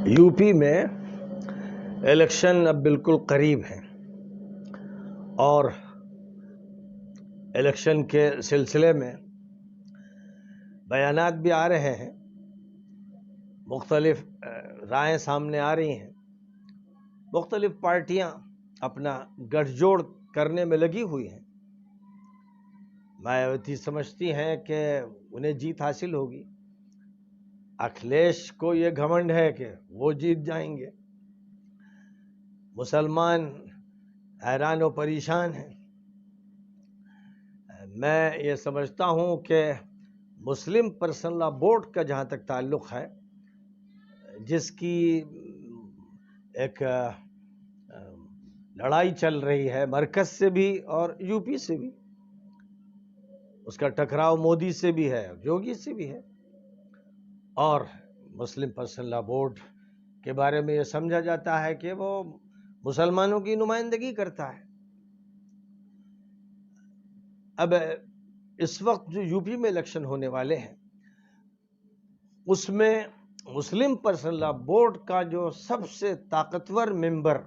U P میں election اب بالکل قریب ہیں اور الیکشن کے سلسلے میں بیانات بھی آ رہے ہیں، مختلف رائیں سامنے آ رہی ہیں، مختلف پارٹیاں اپنا گٹھ جوڑ کرنے میں لگی ہوئی ہیں۔ مایاوتی سمجھتی ہیں کہ انہیں جیت حاصل ہوگی، اکھلیش کو یہ گھمنڈ ہے کہ وہ جیت جائیں گے، مسلمان حیران و پریشان ہیں۔ میں یہ سمجھتا ہوں کہ مسلم پرسنل لا بورڈ کا جہاں تک تعلق ہے، جس کی ایک لڑائی چل رہی ہے مرکز سے بھی اور یو پی سے بھی، اس کا ٹکراؤ مودی سے بھی ہے، یوگی سے بھی ہے، اور مسلم پرسنل لا بورڈ کے بارے میں یہ سمجھا جاتا ہے کہ وہ مسلمانوں کی نمائندگی کرتا ہے۔ اب اس وقت جو یو پی میں الیکشن ہونے والے ہیں، اس میں مسلم پرسنل لا بورڈ کا جو سب سے طاقتور ممبر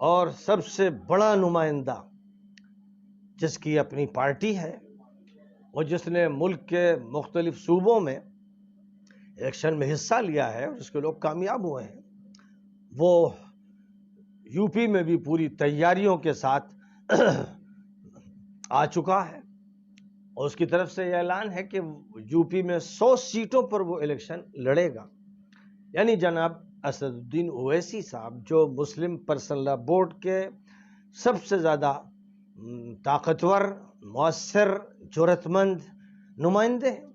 اور سب سے بڑا نمائندہ، جس کی اپنی پارٹی ہے اور جس نے ملک کے مختلف صوبوں میں الیکشن میں حصہ لیا ہے اور جس کے لوگ کامیاب ہوئے ہیں، وہ یو پی میں بھی پوری تیاریوں کے ساتھ آ چکا ہے، اور اس کی طرف سے یہ اعلان ہے کہ یو پی میں 100 سیٹوں پر وہ الیکشن لڑے گا۔ یعنی جناب اسد الدین اویسی صاحب، جو مسلم پرسنل لا بورڈ کے سب سے زیادہ طاقتور، مؤثر، جرأت مند نمائندے ہیں،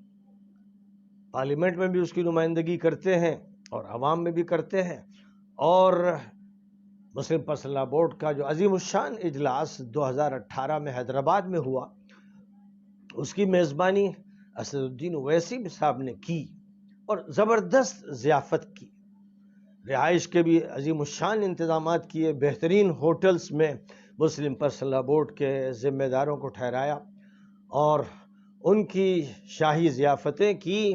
پارلیمنٹ میں بھی اس کی نمائندگی کرتے ہیں اور عوام میں بھی کرتے ہیں، اور مسلم پرسنل لا بورڈ کا جو عظیم الشان اجلاس 2018 میں حیدرآباد میں ہوا، اس کی میزبانی اسد الدین اویسی صاحب نے کی اور زبردست ضیافت کی، رہائش کے بھی عظیم الشان انتظامات کیے، بہترین ہوٹلز میں مسلم پرسنل لا بورڈ کے ذمہ داروں کو ٹھہرایا اور ان کی شاہی ضیافتیں کی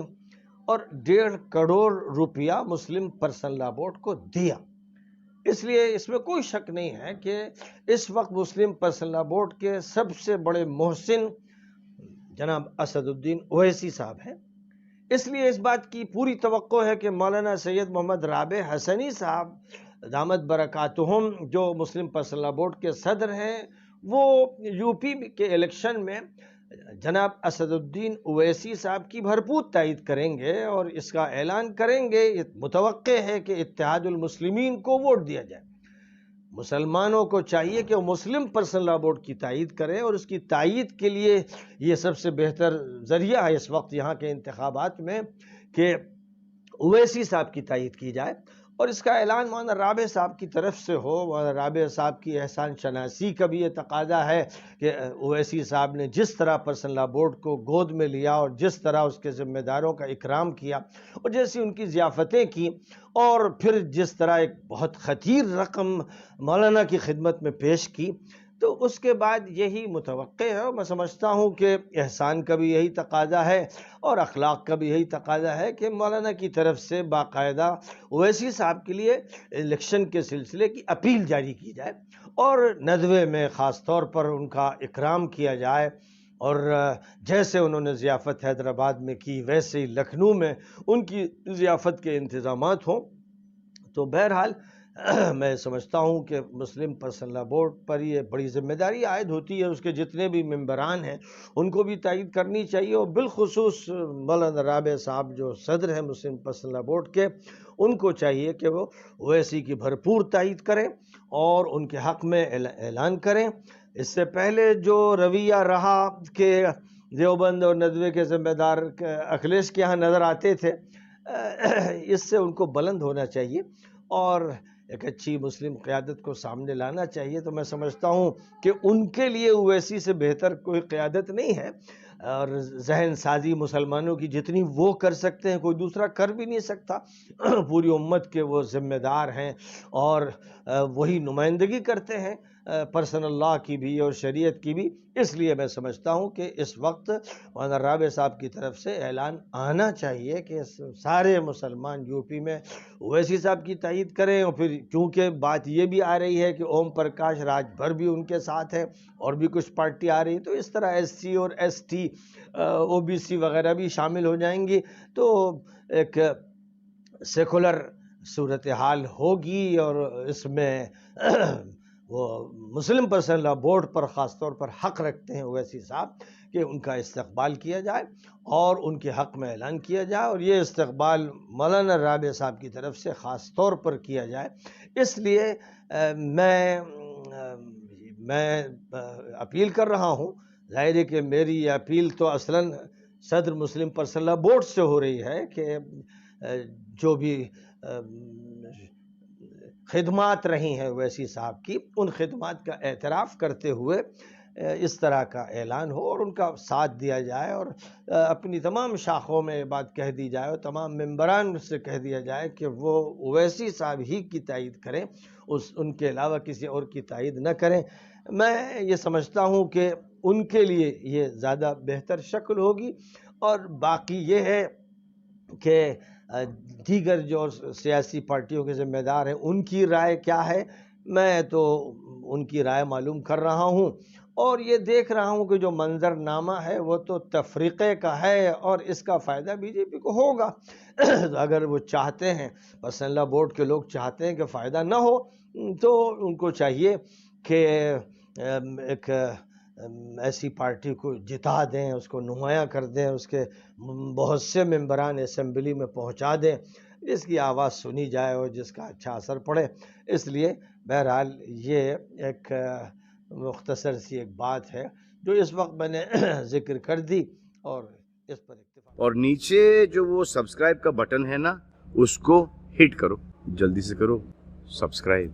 اور 1.5 کروڑ روپیہ مسلم پرسنل لا بورڈ کو دیا۔ اس لیے اس میں کوئی شک نہیں ہے کہ اس وقت مسلم پرسنل لا بورڈ کے سب سے بڑے محسن جناب اسد الدین اویسی صاحب ہیں۔ اس لیے اس بات کی پوری توقع ہے کہ مولانا سید محمد رابع حسنی صاحب دامت برکاتہم، جو مسلم پرسنل لا بورڈ کے صدر ہیں، وہ یو پی کے الیکشن میں جناب اسد الدین اویسی صاحب کی بھرپور تائید کریں گے اور اس کا اعلان کریں گے۔ متوقع ہے کہ اتحاد المسلمین کو ووٹ دیا جائے۔ مسلمانوں کو چاہیے کہ وہ مسلم پرسنل لا بورڈ کی تائید کریں، اور اس کی تائید کے لیے یہ سب سے بہتر ذریعہ ہے اس وقت یہاں کے انتخابات میں کہ اویسی صاحب کی تائید کی جائے، اور اس کا اعلان مولانا رابع صاحب کی طرف سے ہو۔ مولانا رابع صاحب کی احسان شناسی کا بھی یہ تقاضا ہے کہ اویسی صاحب نے جس طرح پرسنل لا بورڈ کو گود میں لیا اور جس طرح اس کے ذمہ داروں کا اکرام کیا اور جیسی ان کی ضیافتیں کی، اور پھر جس طرح ایک بہت خطیر رقم مولانا کی خدمت میں پیش کی، تو اس کے بعد یہی متوقع ہے، اور میں سمجھتا ہوں کہ احسان کا بھی یہی تقاضا ہے اور اخلاق کا بھی یہی تقاضا ہے کہ مولانا کی طرف سے باقاعدہ اویسی صاحب کے لیے الیکشن کے سلسلے کی اپیل جاری کی جائے اور ندوے میں خاص طور پر ان کا اکرام کیا جائے، اور جیسے انہوں نے ضیافت حیدرآباد میں کی ویسے ہی لکھنؤ میں ان کی ضیافت کے انتظامات ہوں۔ تو بہرحال میں سمجھتا ہوں کہ مسلم پرسنل لا بورڈ پر یہ بڑی ذمہ داری عائد ہوتی ہے، اس کے جتنے بھی ممبران ہیں ان کو بھی تائید کرنی چاہیے، اور بالخصوص مولانا رابع صاحب جو صدر ہیں مسلم پرسنل لا بورڈ کے، ان کو چاہیے کہ وہ اویسی کی بھرپور تائید کریں اور ان کے حق میں اعلان کریں۔ اس سے پہلے جو رویہ رہا کہ دیوبند اور ندوے کے ذمہ دار اکھلیش کے یہاں نظر آتے تھے، اس سے ان کو بلند ہونا چاہیے اور ایک اچھی مسلم قیادت کو سامنے لانا چاہیے۔ تو میں سمجھتا ہوں کہ ان کے لیے اویسی سے بہتر کوئی قیادت نہیں ہے، اور ذہن سازی مسلمانوں کی جتنی وہ کر سکتے ہیں کوئی دوسرا کر بھی نہیں سکتا۔ پوری امت کے وہ ذمہ دار ہیں اور وہی نمائندگی کرتے ہیں۔ پرسنل لا کی بھی اور شریعت کی بھی. اس لیے میں سمجھتا ہوں کہ اس وقت مولانا رابع صاحب کی طرف سے اعلان آنا چاہیے کہ سارے مسلمان یو پی میں اویسی صاحب کی تائید کریں. اور پھر چونکہ بات یہ بھی آ رہی ہے کہ اوم پرکاش راج بھر بھی ان کے ساتھ ہے اور بھی کچھ پارٹی آ رہی, تو اس طرح ایس سی اور S T O B C وغیرہ بھی شامل ہو جائیں گی, تو ایک سیکولر صورتحال ہوگی. اور اس میں وہ مسلم پرسنل لا بورڈ پر خاص طور پر حق رکھتے ہیں اویسی صاحب کہ ان کا استقبال کیا جائے اور ان کے حق میں اعلان کیا جائے, اور یہ استقبال مولانا رابع صاحب کی طرف سے خاص طور پر کیا جائے. اس لیے میں اپیل کر رہا ہوں. ظاہر ہے کہ میری یہ اپیل تو اصلاً صدر مسلم پرسنل لا بورڈ سے ہو رہی ہے کہ جو بھی خدمات رہی ہیں اویسی صاحب کی, ان خدمات کا اعتراف کرتے ہوئے اس طرح کا اعلان ہو اور ان کا ساتھ دیا جائے, اور اپنی تمام شاخوں میں یہ بات کہہ دی جائے اور تمام ممبران سے کہہ دیا جائے کہ وہ اویسی صاحب ہی کی تائید کریں, ان کے علاوہ کسی اور کی تائید نہ کریں. میں یہ سمجھتا ہوں کہ ان کے لیے یہ زیادہ بہتر شکل ہوگی. اور باقی یہ ہے کہ دیگر جو سیاسی پارٹیوں کے ذمہ دار ہیں ان کی رائے کیا ہے. میں تو ان کی رائے معلوم کر رہا ہوں اور یہ دیکھ رہا ہوں کہ جو منظر نامہ ہے وہ تو تفریقے کا ہے اور اس کا فائدہ بی جے پی کو ہوگا. اگر وہ چاہتے ہیں, پرسنل لا بورڈ کے لوگ چاہتے ہیں کہ فائدہ نہ ہو, تو ان کو چاہیے کہ ایک ایسی پارٹی کو جتا دیں, اس کو نمایاں کر دیں, اس کے بہت سے ممبران اسمبلی میں پہنچا دیں جس کی آواز سنی جائے اور جس کا اچھا اثر پڑے. اس لیے بہرحال یہ ایک مختصر سی ایک بات ہے جو اس وقت میں نے ذکر کر دی, اور اس پر اتفاق. اور نیچے جو وہ سبسکرائب کا بٹن ہے نا, اس کو ہٹ کرو, جلدی سے کرو سبسکرائب.